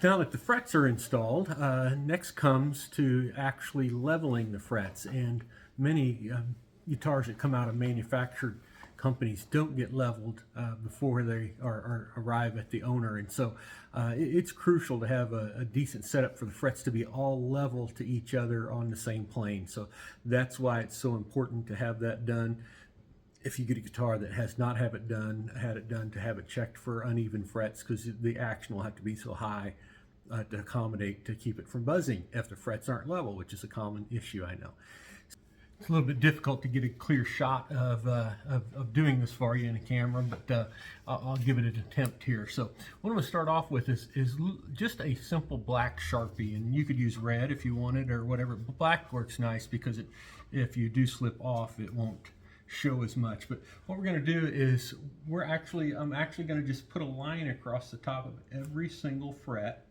Now that the frets are installed, next comes to actually leveling the frets, and many guitars that come out of manufactured companies don't get leveled before they arrive at the owner, and so it's crucial to have a decent setup for the frets to be all level to each other on the same plane. So that's why it's so important to have that done. If you get a guitar that has not had it done, to have it checked for uneven frets, because the action will have to be so high to accommodate, to keep it from buzzing if the frets aren't level, which is a common issue, I know. It's a little bit difficult to get a clear shot of doing this for you in a camera, but I'll give it an attempt here. So what I'm going to start off with is just a simple black Sharpie, and you could use red if you wanted or whatever. Black works nice because if you do slip off, it won't show as much. But what we're going to do is I'm actually going to just put a line across the top of every single fret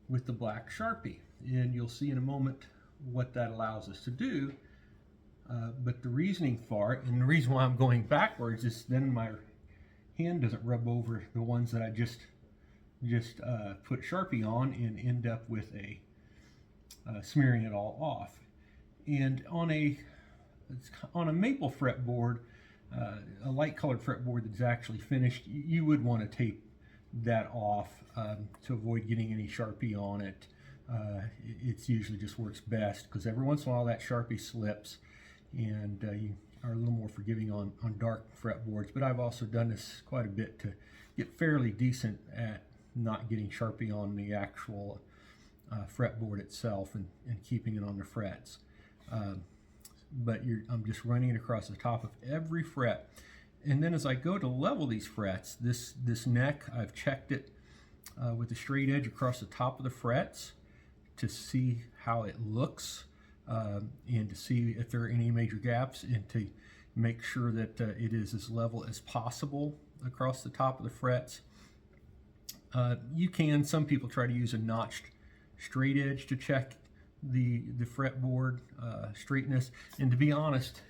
with the black Sharpie, and you'll see in a moment what that allows us to do. But the reasoning for it, and the reason why I'm going backwards, is then my hand doesn't rub over the ones that I just put Sharpie on and end up with smearing it all off. And on a maple fretboard, a light colored fretboard that's actually finished, you would want to tape that off to avoid getting any Sharpie on it. It usually just works best because every once in a while that Sharpie slips, and you are a little more forgiving on dark fretboards. But I've also done this quite a bit to get fairly decent at not getting Sharpie on the actual fretboard itself and keeping it on the frets. But I'm just running it across the top of every fret. And then as I go to level these frets, this neck, I've checked it with a straight edge across the top of the frets to see how it looks, and to see if there are any major gaps, and to make sure that it is as level as possible across the top of the frets. Some people try to use a notched straight edge to check the fretboard straightness, and to be honest,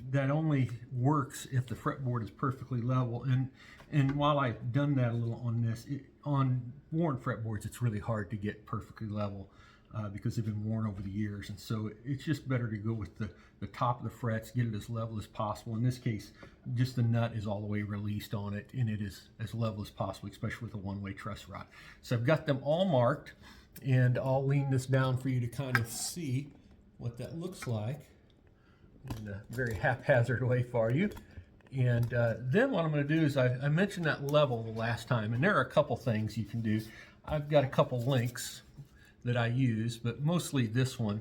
that only works if the fretboard is perfectly level. And while I've done that a little on this, on worn fretboards, it's really hard to get perfectly level because they've been worn over the years, and so it's just better to go with the top of the frets, get it as level as possible. In this case, just the nut is all the way released on it, and it is as level as possible, especially with a one-way truss rod. So I've got them all marked, and I'll lean this down for you to kind of see what that looks like in a very haphazard way for you. And then what I'm going to do is, I mentioned that level the last time, and there are a couple things you can do. I've got a couple links that I use, but mostly this one.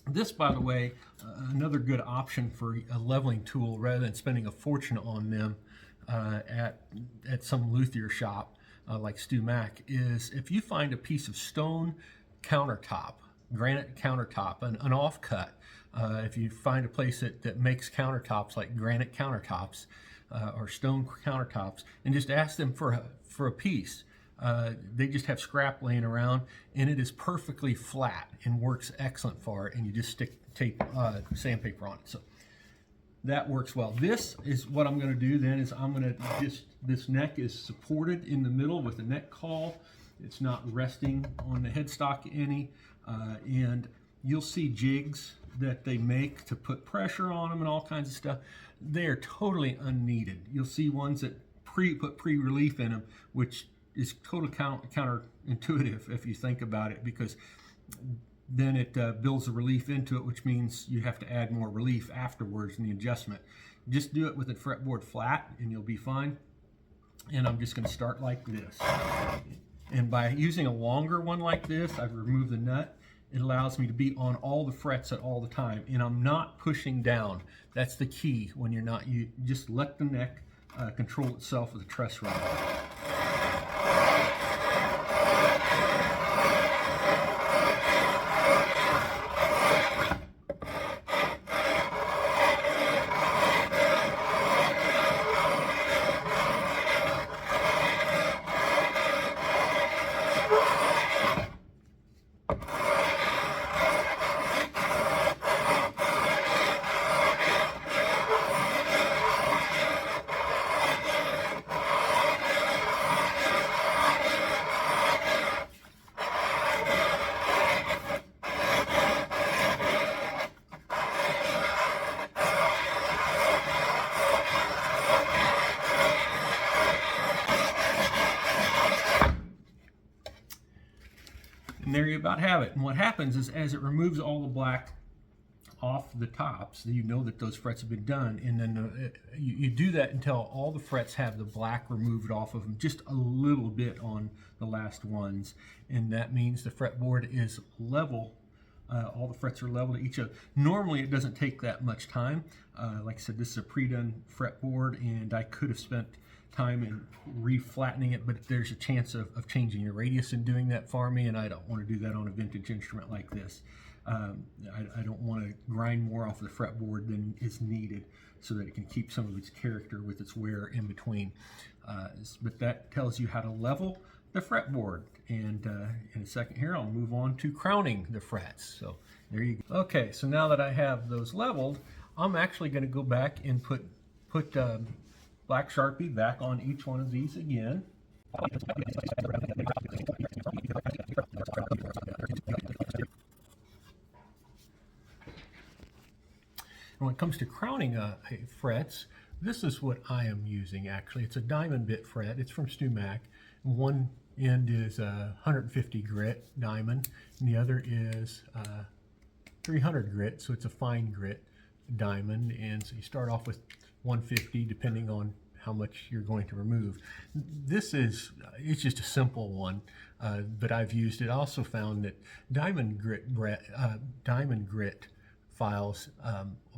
This, by the way, another good option for a leveling tool rather than spending a fortune on them at some luthier shop like Stu Mack, is if you find a piece of stone countertop, granite countertop, an offcut, if you find a place that makes countertops like granite countertops or stone countertops, and just ask them for a piece. They just have scrap laying around, and it is perfectly flat and works excellent for it, and you just stick sandpaper on it. So that works well. This is what I'm going to do then, is I'm going to this neck is supported in the middle with a neck caul. It's not resting on the headstock any, and you'll see jigs that they make to put pressure on them and all kinds of stuff. They are totally unneeded. You'll see ones that put pre-relief in them, which is totally counterintuitive if you think about it, because then it builds the relief into it, which means you have to add more relief afterwards in the adjustment. Just do it with the fretboard flat and you'll be fine. And I'm just going to start like this. And by using a longer one like this, I've removed the nut. It allows me to be on all the frets at all the time, and I'm not pushing down. That's the key when you're not. You just let the neck control itself with a truss rod. And there you about have it. And what happens is, as it removes all the black off the tops, you know that those frets have been done, and then you do that until all the frets have the black removed off of them, just a little bit on the last ones, and that means the fretboard is level. All the frets are level to each other. Normally it doesn't take that much time. Like I said, this is a pre-done fretboard, and I could have spent time in re-flattening it, but there's a chance of changing your radius and doing that for me, and I don't want to do that on a vintage instrument like this. I don't want to grind more off the fretboard than is needed so that it can keep some of its character with its wear in between. But that tells you how to level the fretboard. And in a second here, I'll move on to crowning the frets. So there you go. Okay, so now that I have those leveled, I'm actually going to go back and put black Sharpie back on each one of these again. And when it comes to crowning frets, this is what I am using actually. It's a diamond bit fret. It's from StuMac. One end is 150 grit diamond, and the other is 300 grit, so it's a fine grit diamond. And so you start off with 150 depending on how much you're going to remove. This is, it's just a simple one, but I've used it. I also found that diamond grit files,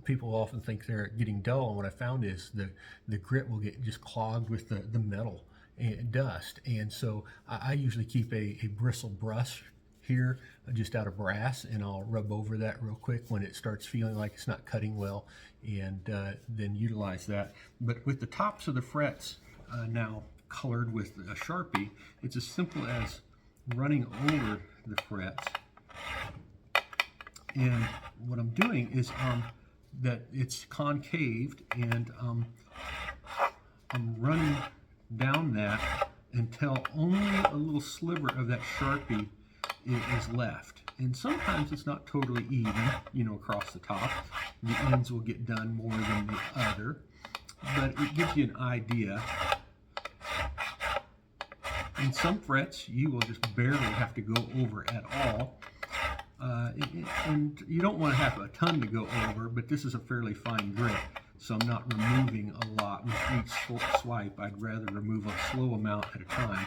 people often think they're getting dull, and what I found is the grit will get just clogged with the metal and dust, and so I usually keep a bristle brush here just out of brass, and I'll rub over that real quick when it starts feeling like it's not cutting well, and then utilize that. But with the tops of the frets now colored with a Sharpie, it's as simple as running over the frets. And what I'm doing is that it's concaved, and I'm running down that until only a little sliver of that Sharpie is left. And sometimes it's not totally even, you know, across the top. The ends will get done more than the other, but it gives you an idea. In some frets, you will just barely have to go over at all. And you don't want to have a ton to go over, but this is a fairly fine grit, so I'm not removing a lot with each swipe. I'd rather remove a slow amount at a time.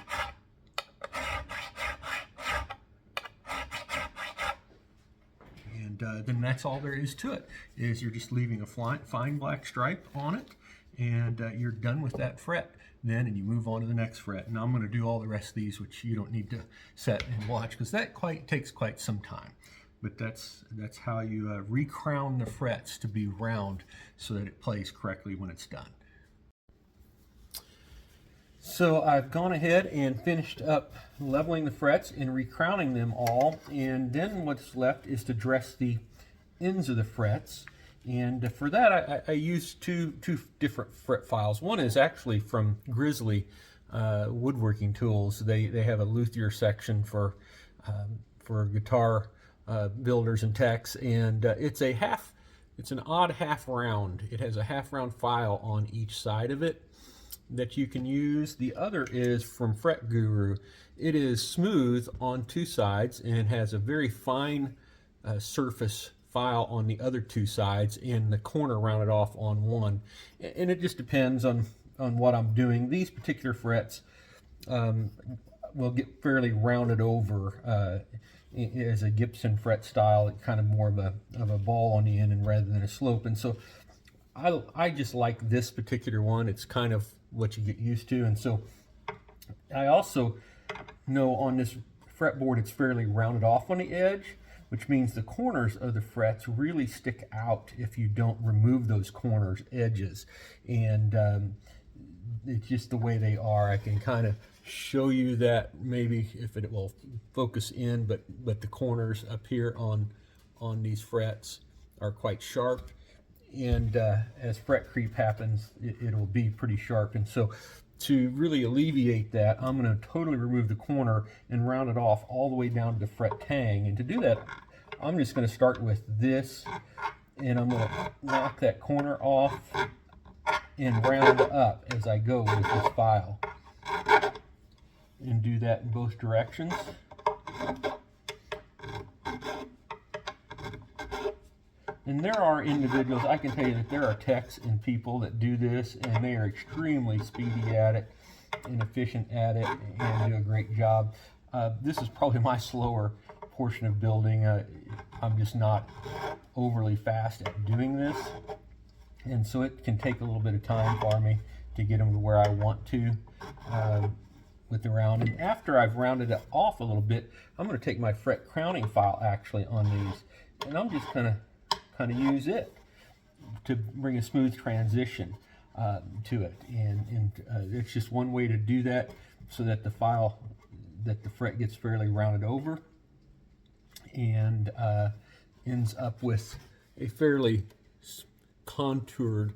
And then that's all there is to it, is you're just leaving a fine black stripe on it, and you're done with that fret then, and you move on to the next fret. And I'm going to do all the rest of these, which you don't need to set and watch, because that takes quite some time. But that's how you recrown the frets to be round so that it plays correctly when it's done. So I've gone ahead and finished up leveling the frets and recrowning them all, and then what's left is to dress the ends of the frets. And for that, I used two different fret files. One is actually from Grizzly Woodworking Tools. They have a luthier section for guitar builders and techs, and it's an odd half round. It has a half round file on each side of it that you can use. The other is from Fret Guru. It is smooth on two sides and has a very fine surface file on the other two sides, and the corner rounded off on one. And it just depends on what I'm doing. These particular frets will get fairly rounded over as a Gibson fret style. It's kind of more of a ball on the end and rather than a slope. And so I just like this particular one. It's kind of what you get used to. And so I also know on this fretboard it's fairly rounded off on the edge, which means the corners of the frets really stick out if you don't remove those corners edges. And it's just the way they are. I can kind of show you that maybe if it will focus in, but the corners up here on these frets are quite sharp. And as fret creep happens, it'll be pretty sharp. And so to really alleviate that, I'm going to totally remove the corner and round it off all the way down to the fret tang. And to do that, I'm just going to start with this, and I'm going to knock that corner off and round up as I go with this file. And do that in both directions. And there are individuals, I can tell you that there are techs and people that do this, and they are extremely speedy at it and efficient at it and do a great job. This is probably my slower portion of building. I'm just not overly fast at doing this, and so it can take a little bit of time for me to get them to where I want to with the rounding. After I've rounded it off a little bit, I'm going to take my fret crowning file actually on these, and I'm just going to kind of use it to bring a smooth transition to it, and it's just one way to do that, so that the fret gets fairly rounded over and ends up with a fairly contoured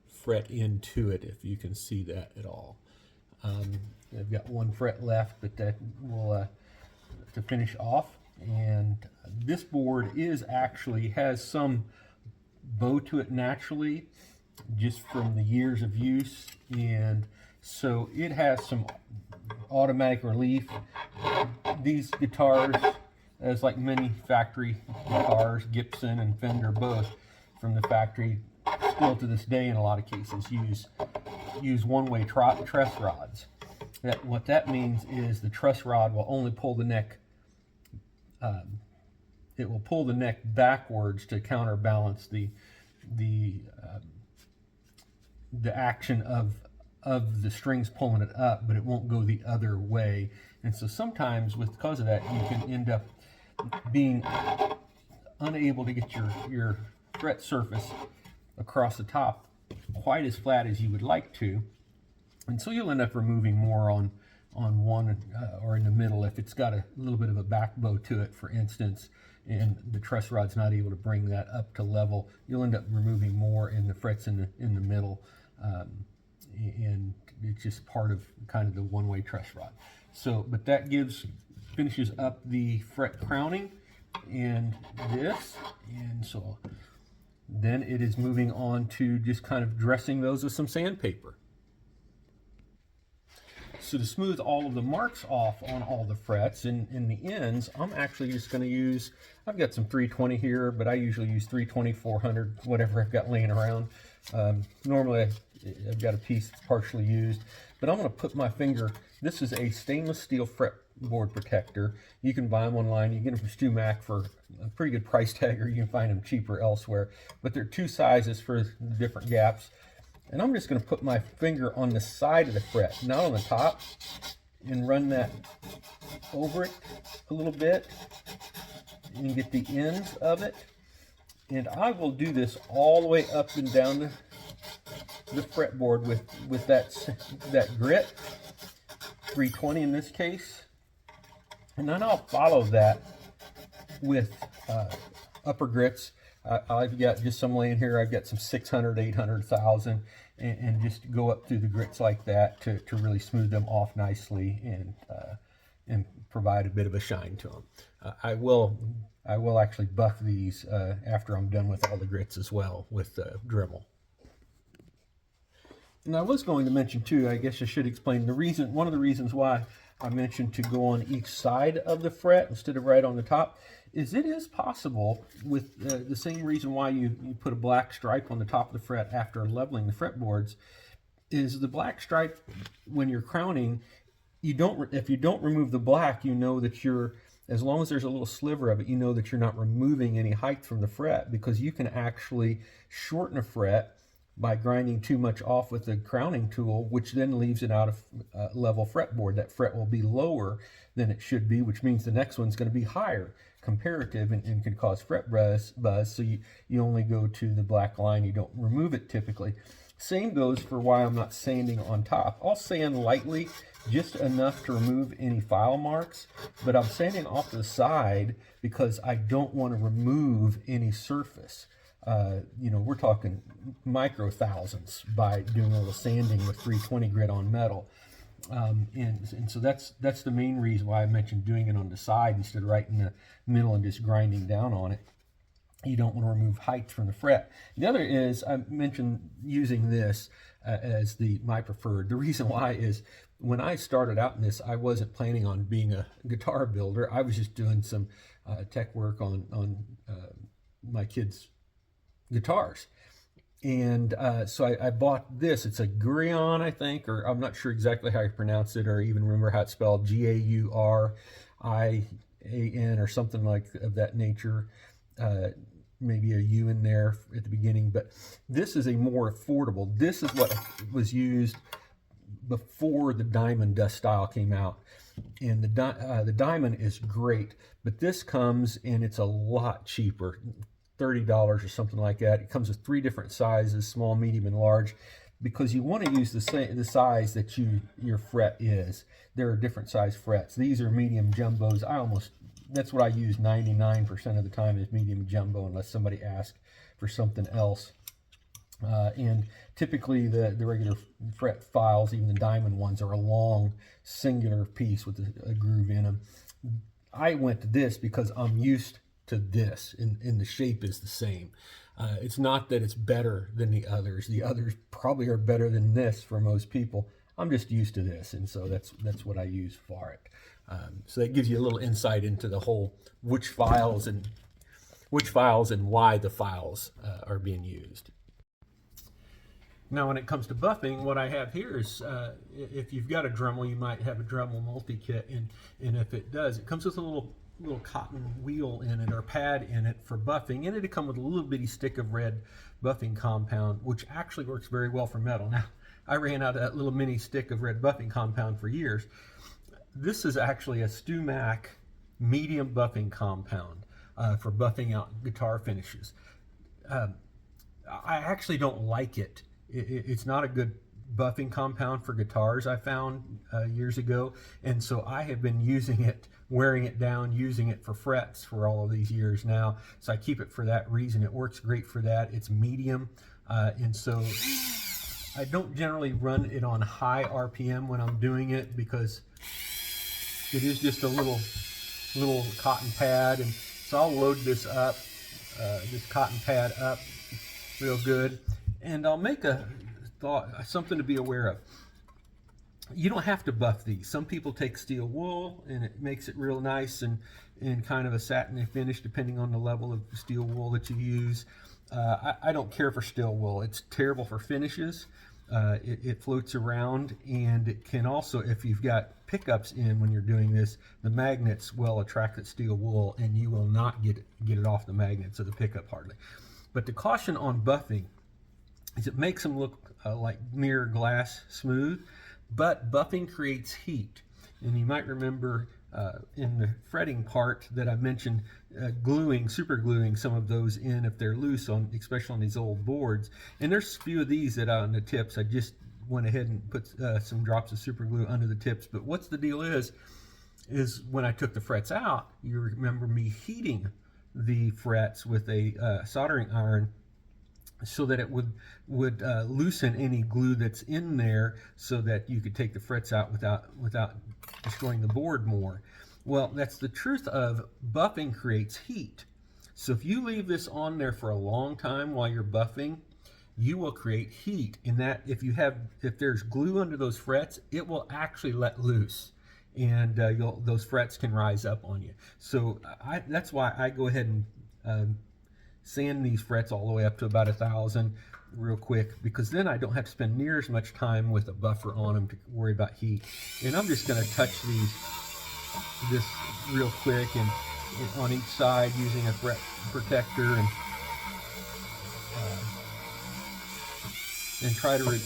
fret into it, if you can see that at all. I've got one fret left, but that will to finish off. And this board has some bow to it naturally, just from the years of use, and so it has some automatic relief. These guitars, as like many factory guitars, Gibson and Fender both from the factory, still to this day in a lot of cases use one-way truss rods. What that means is the truss rod will only pull the neck. It will pull the neck backwards to counterbalance the action of the strings pulling it up, but it won't go the other way. And so sometimes, because of that, you can end up being unable to get your fret surface across the top quite as flat as you would like to, and so you'll end up removing more on one or in the middle if it's got a little bit of a back bow to it, for instance, and the truss rod's not able to bring that up to level. You'll end up removing more in the frets in the middle, and it's just part of kind of the one-way truss rod. So, but that finishes up the fret crowning and this, and so then it is moving on to just kind of dressing those with some sandpaper. So to smooth all of the marks off on all the frets and in the ends, I'm actually just going to use, I've got some 320 here, but I usually use 320, 400, whatever I've got laying around. Normally I've got a piece that's partially used, but I'm going to put my finger, this is a stainless steel fretboard protector. You can buy them online. You can get them from StuMac for a pretty good price tag, or you can find them cheaper elsewhere. But there are two sizes for the different gaps. And I'm just going to put my finger on the side of the fret, not on the top, and run that over it a little bit and get the ends of it. And I will do this all the way up and down the fretboard with that grit, 320 in this case. And then I'll follow that with upper grits. I've got just some laying here. I've got some 600, 800, 1000, and just go up through the grits like that to really smooth them off nicely and provide a bit of a shine to them. I will actually buff these after I'm done with all the grits as well with Dremel. And I was going to mention too, I guess I should explain one of the reasons why I mentioned to go on each side of the fret instead of right on the top, is it is possible, with the same reason why you put a black stripe on the top of the fret after leveling the fretboards, is the black stripe, when you're crowning, if you don't remove the black, you know that as long as there's a little sliver of it, you know that you're not removing any height from the fret, because you can actually shorten a fret by grinding too much off with the crowning tool, which then leaves it out of level fretboard. That fret will be lower than it should be, which means the next one's going to be higher comparative and can cause fret buzz. So you only go to the black line. You don't remove it typically. Same goes for why I'm not sanding on top. I'll sand lightly, just enough to remove any file marks, but I'm sanding off to the side because I don't want to remove any surface. We're talking micro thousandths by doing a little sanding with 320 grit on metal. And so that's the main reason why I mentioned doing it on the side instead of right in the middle and just grinding down on it. You don't want to remove height from the fret. The other is, I mentioned using this as my preferred. The reason why is, when I started out in this, I wasn't planning on being a guitar builder. I was just doing some tech work on my kids' guitars. And so I bought this. It's a Gurion, I think, or I'm not sure exactly how you pronounce it or even remember how it's spelled, G-A-U-R-I-A-N or something like of that nature. Maybe a U in there at the beginning, but this is a more affordable. This is what was used before the Diamond Dust style came out, and the Diamond is great, but this comes and it's a lot cheaper, $30 or something like that. It comes with 3 different sizes, small, medium, and large, because you want to use the size that your fret is. There are different size frets. These are medium jumbos. That's what I use 99% of the time, is medium jumbo, unless somebody asks for something else. And typically the regular fret files, even the Diamond ones, are a long singular piece with a groove in them. I went to this because I'm used to this, and the shape is the same. It's not that it's better than the others. The others probably are better than this for most people. I'm just used to this, and so that's what I use for it. So that gives you a little insight into the whole which files and why the files are being used. Now, when it comes to buffing, what I have here is, if you've got a Dremel, you might have a Dremel multi-kit, and if it does, it comes with a little cotton wheel in it or pad in it for buffing, and it'll come with a little bitty stick of red buffing compound, which actually works very well for metal. Now, I ran out of that little mini stick of red buffing compound for years. This is actually a StewMac medium buffing compound for buffing out guitar finishes. I actually don't like it. It's not a good buffing compound for guitars, I found years ago, and so I have been using it, wearing it down, using it for frets for all of these years now. So I keep it for that reason. It works great for that. It's medium, and so I don't generally run it on high RPM when I'm doing it, because it is just a little cotton pad, and so I'll load this up, this cotton pad up real good, and I'll make something to be aware of. You don't have to buff these. Some people take steel wool, and it makes it real nice and kind of a satiny finish, depending on the level of steel wool that you use. I don't care for steel wool. It's terrible for finishes. It floats around, and it can also, if you've got pickups in when you're doing this, the magnets will attract that steel wool, and you will not get it off the magnets of the pickup hardly. But the caution on buffing is it makes them look like mirror glass smooth, but buffing creates heat. And you might remember in the fretting part that I mentioned super gluing some of those in if they're loose, especially on these old boards. And there's a few of these that on the tips, I just went ahead and put some drops of super glue under the tips. But what's the deal is when I took the frets out, you remember me heating the frets with a soldering iron, so that it would loosen any glue that's in there, so that you could take the frets out without destroying the board more. Well, that's the truth of buffing creates heat. So if you leave this on there for a long time while you're buffing, you will create heat. In that, if there's glue under those frets, it will actually let loose, and those frets can rise up on you. So that's why I go ahead and sand these frets all the way up to about 1,000 real quick, because then I don't have to spend near as much time with a buffer on them to worry about heat. And I'm just going to touch this real quick and on each side using a fret protector, and try to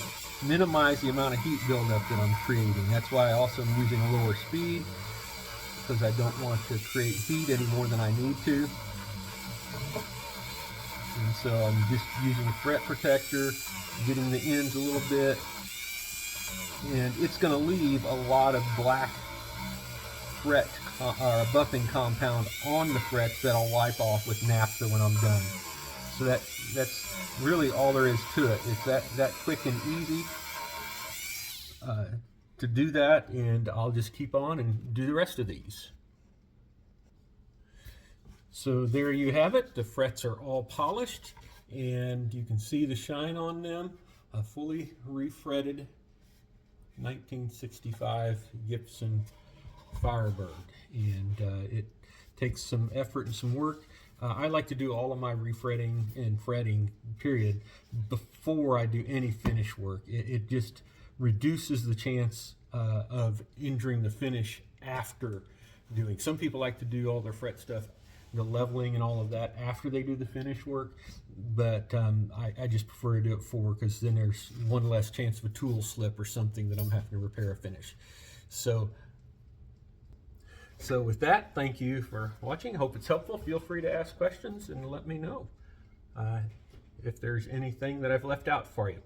minimize the amount of heat buildup that I'm creating. That's why I also am using a lower speed, because I don't want to create heat any more than I need to. And so I'm just using a fret protector, getting the ends a little bit, and it's going to leave a lot of black fret or buffing compound on the frets that I'll wipe off with naphtha when I'm done. So that's really all there is to it. It's that quick and easy to do that, and I'll just keep on and do the rest of these. So there you have it. The frets are all polished, and you can see the shine on them. A fully refretted 1965 Gibson Firebird, and it takes some effort and some work. I like to do all of my refretting and fretting, period, before I do any finish work. It just reduces the chance of injuring the finish after doing. Some people like to do all their fret stuff, the leveling and all of that, after they do the finish work, but I just prefer to do it before, because then there's one less chance of a tool slip or something that I'm having to repair a finish. So with that, thank you for watching. Hope it's helpful. Feel free to ask questions and let me know if there's anything that I've left out for you.